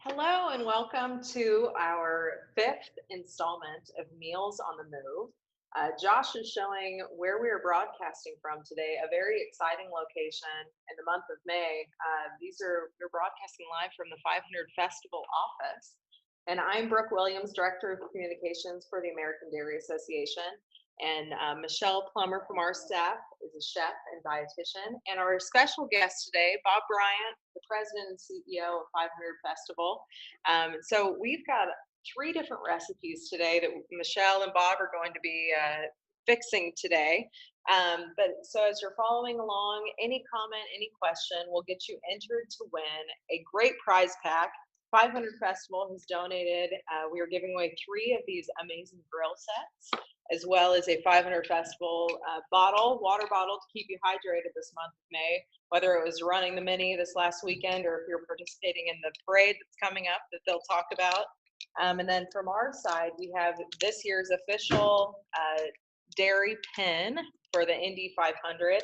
Hello and welcome to our fifth installment of Meals on the Move. Josh is showing where we are broadcasting from today, a very exciting location in the month of May. We're broadcasting live from the 500 Festival office. And I'm Brooke Williams, Director of Communications for the American Dairy Association. And Michelle Plummer from our staff is a chef and dietitian. And our special guest today, Bob Bryant, the president and CEO of 500 Festival. So we've got three different recipes today that Michelle and Bob are going to be fixing today. But as you're following along, any comment, any question will get you entered to win a great prize pack. 500 Festival has donated. We are giving away three of these amazing grill sets, as well as a 500 Festival water bottle to keep you hydrated this month of May, whether it was running the mini this last weekend or if you're participating in the parade that's coming up that they'll talk about. And then from our side, we have this year's official dairy pin for the Indy 500.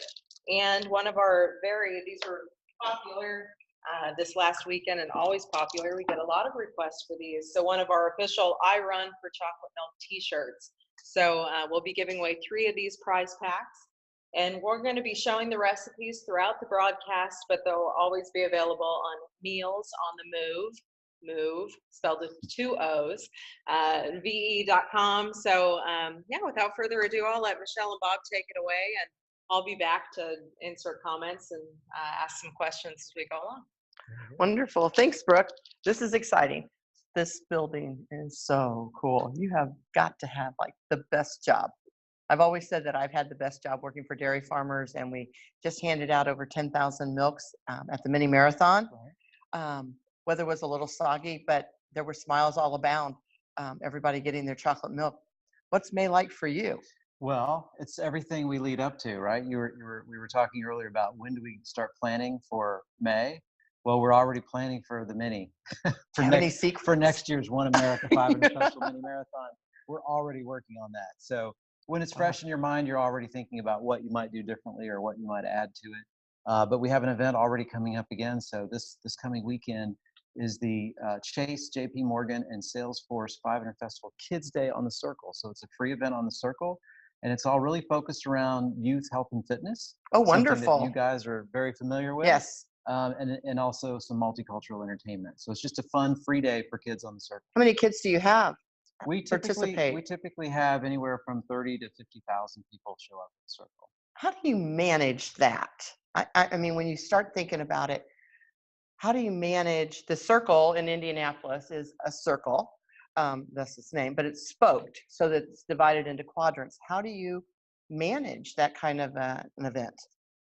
And one of these were popular this last weekend and always popular. We get a lot of requests for these. So one of our official I Run for Chocolate Milk t-shirts. So we'll be giving away three of these prize packs. And we're going to be showing the recipes throughout the broadcast, but they'll always be available on Meals on the Move, spelled with two O's, ve.com. So without further ado, I'll let Michelle and Bob take it away, and I'll be back to insert comments and ask some questions as we go along. Wonderful. Thanks, Brooke. This is exciting. This building is so cool. You have got to have like the best job. I've always said that I've had the best job working for dairy farmers, and we just handed out over 10,000 milks at the mini marathon. Weather was a little soggy, but there were smiles all abound. Everybody getting their chocolate milk. What's May like for you? Well, it's everything we lead up to, right? We were talking earlier about when do we start planning for May? Well, we're already planning for the mini for next year's One America 500 Special Mini Marathon. We're already working on that. So when it's fresh in your mind, you're already thinking about what you might do differently or what you might add to it. But we have an event already coming up again. So this coming weekend is the Chase, JP Morgan, and Salesforce 500 Festival Kids Day on the Circle. So it's a free event on the Circle, and it's all really focused around youth, health, and fitness. Oh, wonderful. Something that you guys are very familiar with. Yes. And also some multicultural entertainment. So it's just a fun, free day for kids on the circle. How many kids do you have? We typically have anywhere from 30 to 50,000 people show up at the circle. How do you manage that? I mean, when you start thinking about it, how do you manage the circle in Indianapolis is a circle, that's its name, but it's spoked so that it's divided into quadrants. How do you manage that kind of an event?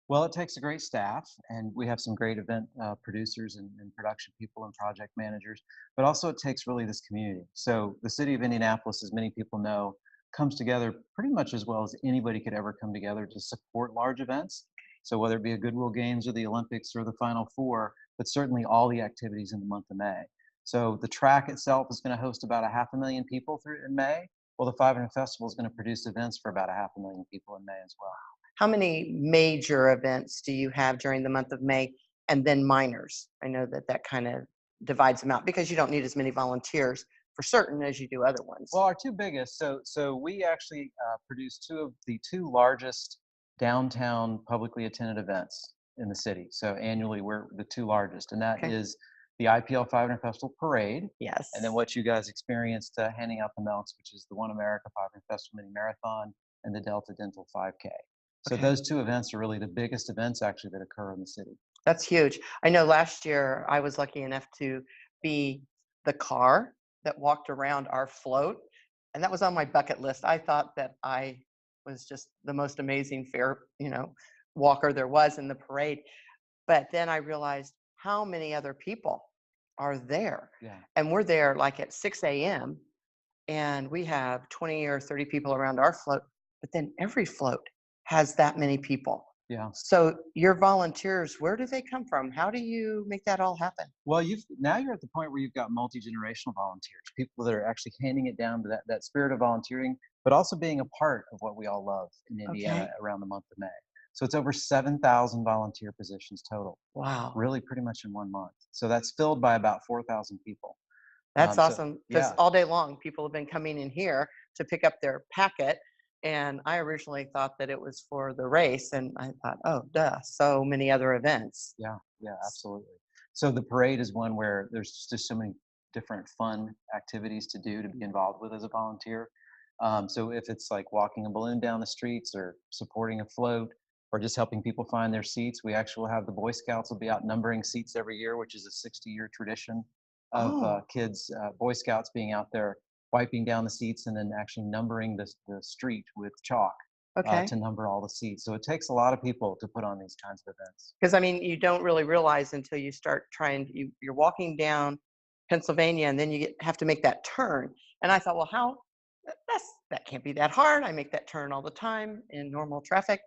Well, it takes a great staff, and we have some great event producers and production people and project managers, but also it takes really this community. So the city of Indianapolis, as many people know, comes together pretty much as well as anybody could ever come together to support large events. So whether it be a Goodwill Games or the Olympics or the Final Four, but certainly all the activities in the month of May. So the track itself is going to host about 500,000 people in May. Well, the 500 Festival is going to produce events for about 500,000 people in May as well. How many major events do you have during the month of May, and then minors? I know that kind of divides them out because you don't need as many volunteers for certain as you do other ones. Well, our two biggest, so we actually produce two of the two largest downtown publicly attended events in the city. So annually, we're the two largest, and that is the IPL 500 Festival Parade. Yes. And then what you guys experienced handing out the milks, which is the One America 500 Festival Mini Marathon and the Delta Dental 5K. So those two events are really the biggest events actually that occur in the city. That's huge. I know last year I was lucky enough to be the car that walked around our float, and that was on my bucket list. I thought that I was just the most amazing walker there was in the parade. But then I realized how many other people are there. Yeah. And we're there like at 6 a.m. and we have 20 or 30 people around our float, but then every float has that many people. Yeah. So your volunteers, where do they come from? How do you make that all happen? Well, now you're at the point where you've got multi-generational volunteers, people that are actually handing it down to that spirit of volunteering, but also being a part of what we all love in Indiana around the month of May. So it's over 7,000 volunteer positions total, Wow. really pretty much in 1 month. So that's filled by about 4,000 people. That's So awesome because yeah, all day long people have been coming in here to pick up their packet. And I originally thought that it was for the race, and I thought, oh, duh, so many other events. yeah, absolutely. So the parade is one where there's just so many different fun activities to do to be involved with as a volunteer. So if it's like walking a balloon down the streets or supporting a float or just helping people find their seats, we actually will have the Boy Scouts will be out numbering seats every year, which is a 60-year tradition of Oh, kids, Boy Scouts being out there wiping down the seats and then actually numbering the street with chalk okay. to number all the seats. So it takes a lot of people to put on these kinds of events. Because I mean, you don't really realize until you start trying. You're walking down Pennsylvania, and then have to make that turn. And I thought, well, that can't be that hard. I make that turn all the time in normal traffic,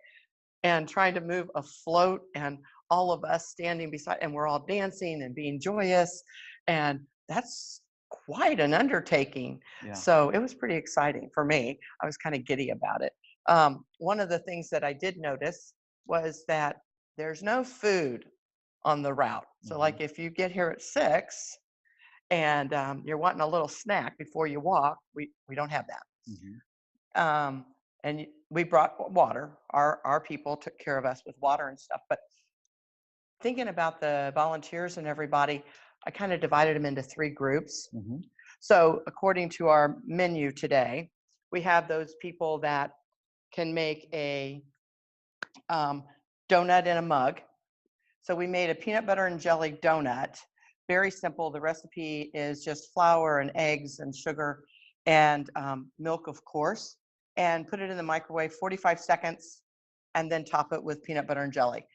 and trying to move a float, and all of us standing beside, and we're all dancing and being joyous, and that's quite an undertaking. Yeah. So it was pretty exciting for me. I was kind of giddy about it. One of the things that I did notice was that there's no food on the route. So, Hmm. like if you get here at 6 and you're wanting a little snack before you walk, we don't have that. Hmm. And we brought water. Our people took care of us with water and stuff. But thinking about the volunteers and everybody, I kind of divided them into 3 groups. Hmm. So according to our menu today, we have those people that can make a donut in a mug. So we made a peanut butter and jelly donut. Very simple. The recipe is just flour and eggs and sugar and milk, of course, and put it in the microwave 45 seconds and then top it with peanut butter and jelly.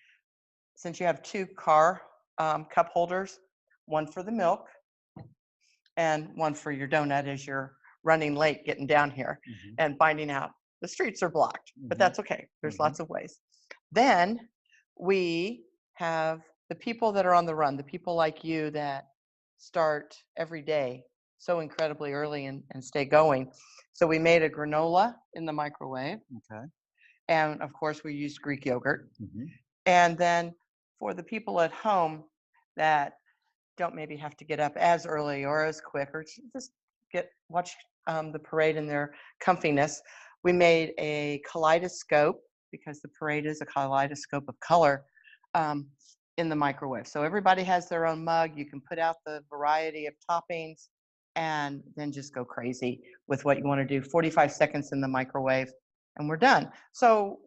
Since you have 2 cup holders, one for the milk and one for your donut as you're running late getting down here Hmm. and finding out the streets are blocked, but Hmm. that's okay. There's Hmm. lots of ways. Then we have the people that are on the run, the people like you that start every day so incredibly early and stay going. So we made a granola in the microwave. Okay. And of course, we used Greek yogurt. Hmm. And then for the people at home that don't maybe have to get up as early or as quick or just watch the parade in their comfiness, we made a kaleidoscope because the parade is a kaleidoscope of color um, in the microwave. So everybody has their own mug. You can put out the variety of toppings and then just go crazy with what you want to do. 45 seconds in the microwave and we're done. So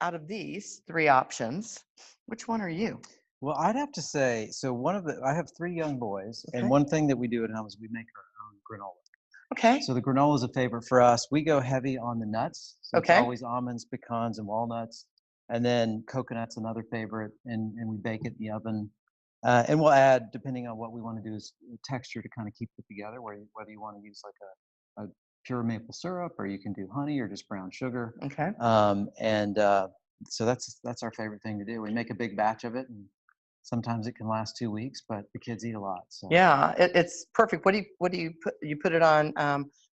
out of these 3 options, which one are you? Well, I'd have to say, so I have 3 young boys, and Okay. one thing that we do at home is we make our own granola. Okay. So the granola is a favorite for us. We go heavy on the nuts. So it's Okay. always almonds, pecans, and walnuts. And then coconut's another favorite, and we bake it in the oven. And we'll add, depending on what we want to do, is texture to kind of keep it together, whether you want to use like a pure maple syrup, or you can do honey or just brown sugar. Okay. So that's our favorite thing to do. We make a big batch of it, and sometimes it can last 2 weeks, but the kids eat a lot. So Yeah, it's perfect. What do you put? You put it on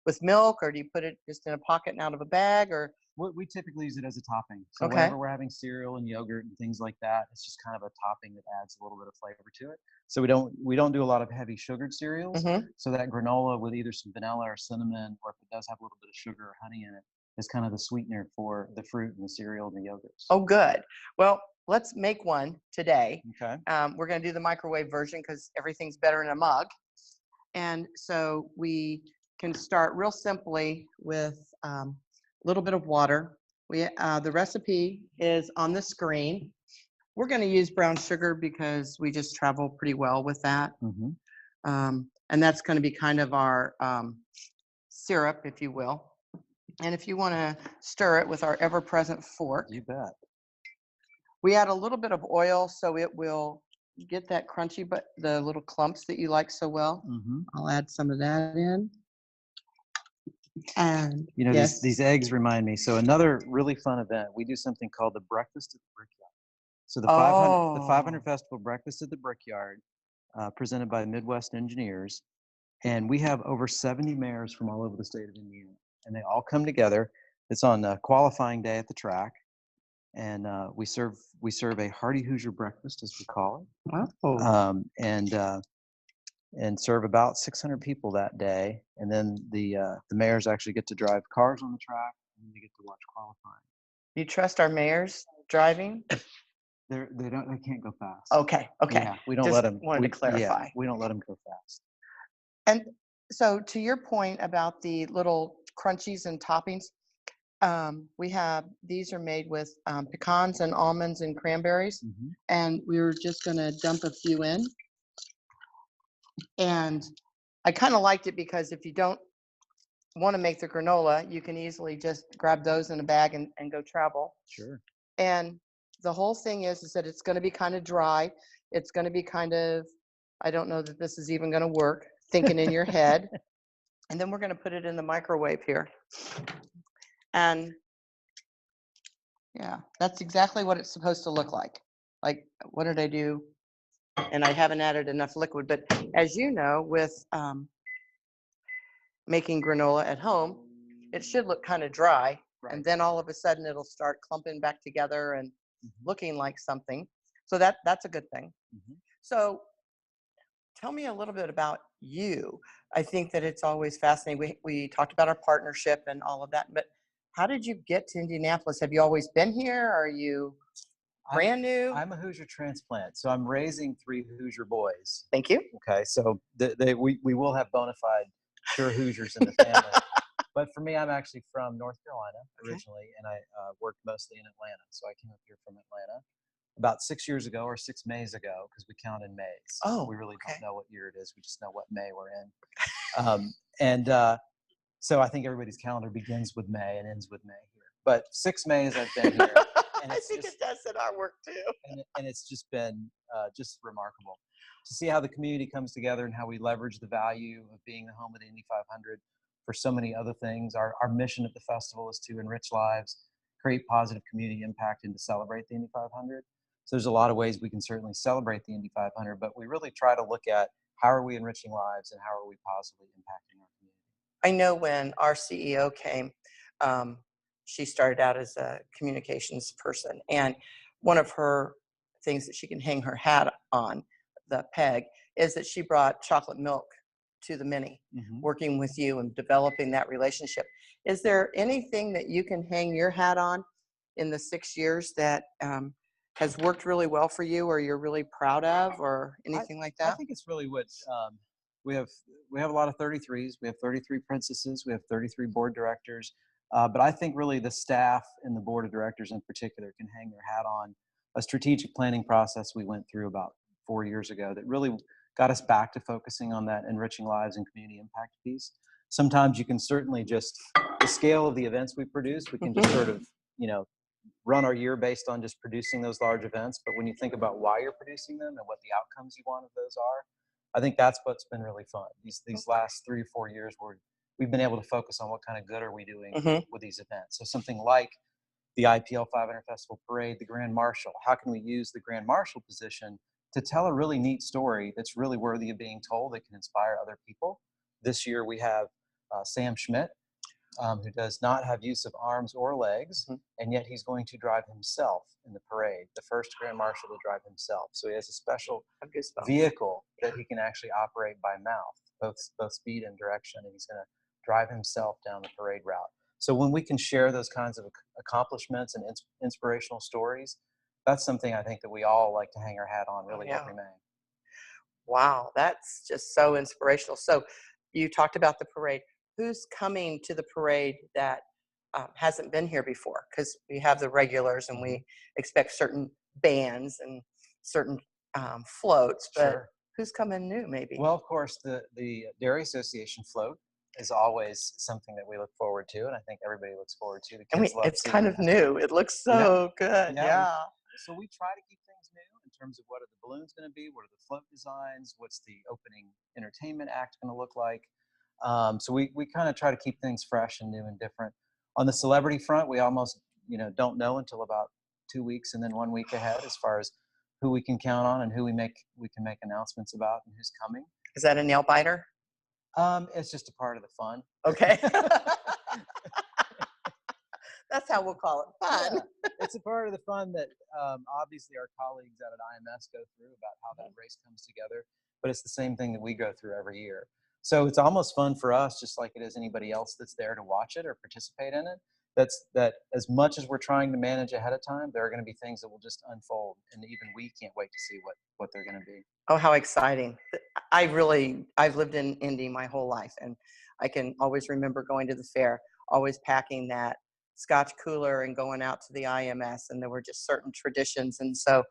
with milk, or do you put it just in a pocket and out of a bag, or? we typically use it as a topping. So Okay. whenever we're having cereal and yogurt and things like that, it's just kind of a topping that adds a little bit of flavor to it. So we don't do a lot of heavy sugared cereals. Mm-hmm. So that granola with either some vanilla or cinnamon, or if it does have a little bit of sugar or honey in it, is kind of the sweetener for the fruit and the cereal and the yogurts. Oh, good. Well, let's make one today. Okay. We're going to do the microwave version because everything's better in a mug. And so we can start real simply with a little bit of water. The recipe is on the screen. We're going to use brown sugar because we just travel pretty well with that. Mm-hmm. And that's going to be kind of our syrup, if you will. And if you want to stir it with our ever-present fork, You bet. we add a little bit of oil so it will get that crunchy, but the little clumps that you like so well. Mm-hmm. I'll add some of that in. And These yes. these eggs remind me. So another really fun event, we do something called the Breakfast at the Brickyard. So the 500 Festival Breakfast at the Brickyard, presented by Midwest Engineers, and we have over 70 mayors from all over the state of Indiana, and they all come together. It's on qualifying day at the track, and we serve a hearty Hoosier breakfast, as we call it, Oh, and serve about 600 people that day. And then the mayors actually get to drive cars on the track, and they get to watch qualifying. you trust our mayors driving? They can't go fast. Okay, okay. Yeah, we don't Just let them. wanted to clarify. Yeah, we don't let them go fast. And so to your point about the little crunchies and toppings, we have, these are made with pecans and almonds and cranberries. Mm-hmm. And we were just gonna dump a few in. And I kind of liked it because if you don't want to make the granola, you can easily just grab those in a bag and go travel. Sure. And the whole thing is that it's going to be kind of dry. It's going to be kind of, I don't know that this is even going to work, thinking in your head. And then we're going to put it in the microwave here. And yeah, that's exactly what it's supposed to look like. Like, what did I do? And I haven't added enough liquid, but as you know, with making granola at home, it should look kind of dry. Right. And then all of a sudden it'll start clumping back together and Mm-hmm. looking like something. So that's a good thing. Mm-hmm. So tell me a little bit about you. I think that it's always fascinating. We talked about our partnership and all of that, but how did you get to Indianapolis? Have you always been here? Are you brand new? I'm a Hoosier transplant, so I'm raising 3 Hoosier boys. Thank you. Okay, so we will have bona fide pure Hoosiers in the family. But for me, I'm actually from North Carolina originally, and I worked mostly in Atlanta. So I came up here from Atlanta about 6 years ago, or 6 Mays ago, because we count in Mays. Oh, we really okay. don't know what year it is. We just know what May we're in. So I think everybody's calendar begins with May and ends with May here. But 6 Mays I've been here. And I think it does in our work too. And it's just been just remarkable to see how the community comes together and how we leverage the value of being the home of the Indy 500 for so many other things. Our mission at the festival is to enrich lives, create positive community impact, and to celebrate the Indy 500. So there's a lot of ways we can certainly celebrate the Indy 500, but we really try to look at how are we enriching lives and how are we positively impacting our community. I know when our CEO came, she started out as a communications person, and one of her things that she can hang her hat on, the peg, is that she brought chocolate milk to the Mini, working with you and developing that relationship. Is there anything that you can hang your hat on in the 6 years that has worked really well for you, or you're really proud of, or anything like that? I think it's really what we have a lot of 33s. We have 33 princesses. We have 33 board directors. But I think really the staff and the board of directors in particular can hang their hat on a strategic planning process we went through about 4 years ago that really got us back to focusing on that enriching lives and community impact piece. Sometimes you can certainly just, the scale of the events we produce, we can just sort of, run our year based on just producing those large events. But when you think about why you're producing them and what the outcomes you want of those are, I think that's what's been really fun. These last 3 or 4 years where we've been able to focus on what kind of good are we doing with these events. So something like the IPL 500 Festival Parade, the Grand Marshal. How can we use the Grand Marshal position to tell a really neat story that's really worthy of being told, that can inspire other people? This year we have Sam Schmidt, who does not have use of arms or legs, and yet he's going to drive himself in the parade, the first Grand Marshal to drive himself. So he has a special vehicle that he can actually operate by mouth, both speed and direction, and he's going to drive himself down the parade route. So when we can share those kinds of accomplishments and inspirational stories, that's something I think that we all like to hang our hat on really every May. Wow, that's just so inspirational. So you talked about the parade. Who's coming to the parade that hasn't been here before? Because we have the regulars and we expect certain bands and certain floats, but who's coming new maybe? Well, of course, the Dairy Association float is always something that we look forward to, and I think everybody looks forward to. The kids love it's kind of new. It looks so good. Yeah. So we try to keep things new in terms of what are the balloons going to be, what are the float designs, what's the opening entertainment act going to look like. So we kind of try to keep things fresh and new and different. On the celebrity front, we almost don't know until about 2 weeks and then 1 week ahead as far as who we can count on and who we can make announcements about and who's coming. Is that a nail biter? It's just a part of the fun. Okay. That's how we'll call it, fun. Yeah. it's a part of the fun that obviously our colleagues out at IMS go through about how that race comes together, but it's the same thing that we go through every year. So it's almost fun for us, just like it is anybody else that's there to watch it or participate in it. That as much as we're trying to manage ahead of time, there are going to be things that will just unfold, and even we can't wait to see what they're going to be. Oh, how exciting. I've lived in Indy my whole life, and I can always remember going to the fair, always packing that Scotch cooler and going out to the IMS, and there were just certain traditions. And so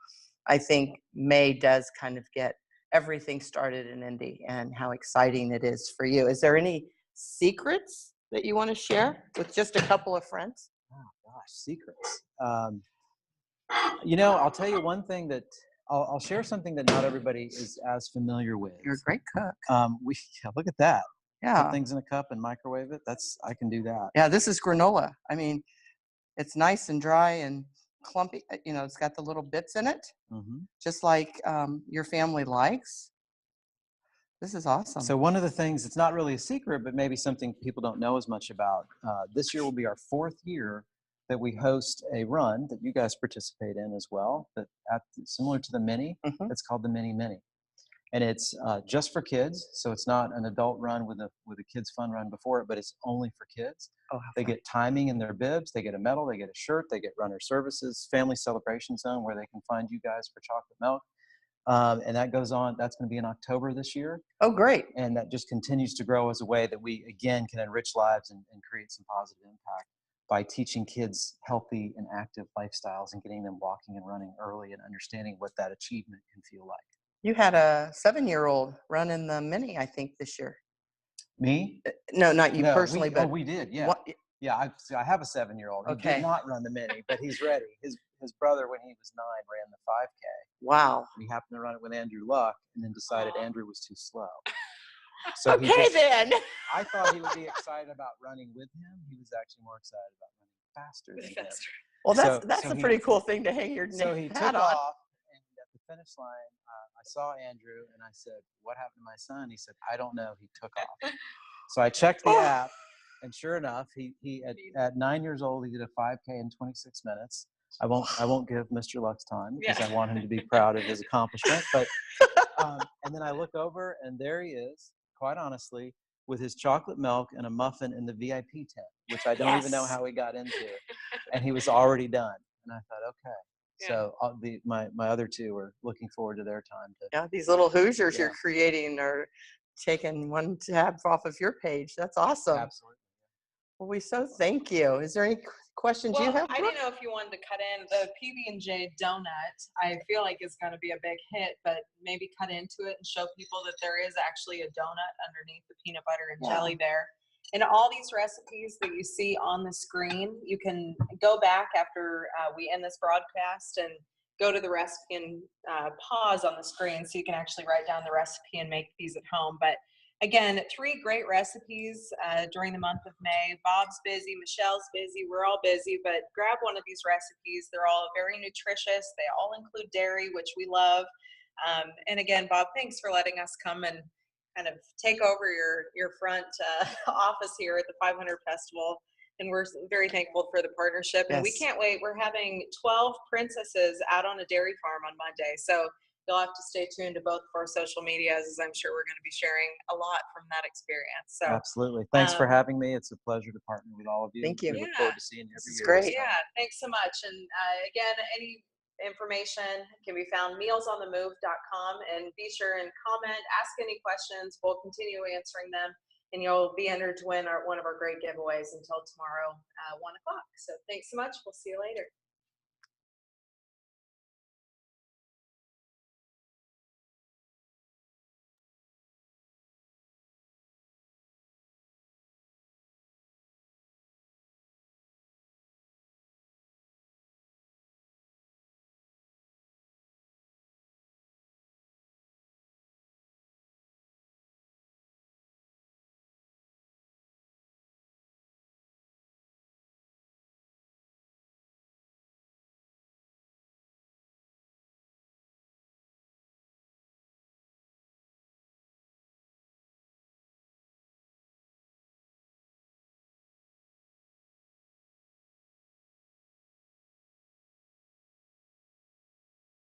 I think May does kind of get everything started in Indy, and how exciting it is for you. Is there any secrets that you want to share with just a couple of friends? Oh gosh, secrets. I'll tell you one thing that I'll share something that not everybody is as familiar with. You're a great cook. Look at that. Yeah. Put things in a cup and microwave it. I can do that. Yeah, this is granola. I mean, it's nice and dry and clumpy. It's got the little bits in it, just like your family likes. This is awesome. So one of the things, it's not really a secret, but maybe something people don't know as much about. This year will be our 4th year that we host a run that you guys participate in as well, similar to the Mini. It's called the Mini Mini. And it's just for kids, so it's not an adult run with a kids fun run before it, but it's only for kids. Oh, they get timing in their bibs, they get a medal, they get a shirt, they get runner services, family celebration zone where they can find you guys for chocolate milk. And that goes on. That's going to be in October this year. Oh, great. And that just continues to grow as a way that we, again, can enrich lives and create some positive impact by teaching kids healthy and active lifestyles and getting them walking and running early and understanding what that achievement can feel like. You had a 7-year-old run in the Mini, I think, this year. Me? No, not you personally, but we did. Yeah. What? Yeah, I have a 7-year-old. He did not run the Mini, but he's ready. His brother, when he was 9, ran the 5K. Wow. And he happened to run it with Andrew Luck, and then decided Andrew was too slow. So then. I thought he would be excited about running with him. He was actually more excited about running faster than him. Well, that's a pretty cool thing to hang your So he hat took on. off, and at the finish line, I saw Andrew, and I said, "What happened to my son?" He said, "I don't know. He took off." So I checked the app, and sure enough, he at 9 years old, he did a 5K in 26 minutes. I won't give Mr. Luck's time because I want him to be proud of his accomplishment. But and then I look over, and there he is, quite honestly, with his chocolate milk and a muffin in the VIP tent, which I don't even know how he got into, and he was already done. And I thought, okay. Yeah. So my other two are looking forward to their time. These little Hoosiers you're creating are taking one tab off of your page. That's awesome. Absolutely. Well, we so thank you. Is there any questions you have? I didn't know if you wanted to cut in the PB&J donut. I feel like it's going to be a big hit, but maybe cut into it and show people that there is actually a donut underneath the peanut butter and jelly there. And all these recipes that you see on the screen, you can go back after we end this broadcast and go to the recipe and pause on the screen so you can actually write down the recipe and make these at home. But again, 3 great recipes during the month of May. Bob's busy, Michelle's busy, we're all busy, but grab one of these recipes. They're all very nutritious. They all include dairy, which we love. And again, Bob, thanks for letting us come and kind of take over your front office here at the 500 Festival. And we're very thankful for the partnership. And we can't wait. We're having 12 princesses out on a dairy farm on Monday. So you'll have to stay tuned to both of our social medias, as I'm sure we're going to be sharing a lot from that experience. So absolutely. Thanks for having me. It's a pleasure to partner with all of you. Thank you. We look forward to seeing you every year. Great. Yeah, thanks so much. And again, any information can be found mealsontheMOOve.com, and be sure and comment, ask any questions. We'll continue answering them, and you'll be entered to win one of our great giveaways until tomorrow, 1 o'clock. So thanks so much. We'll see you later.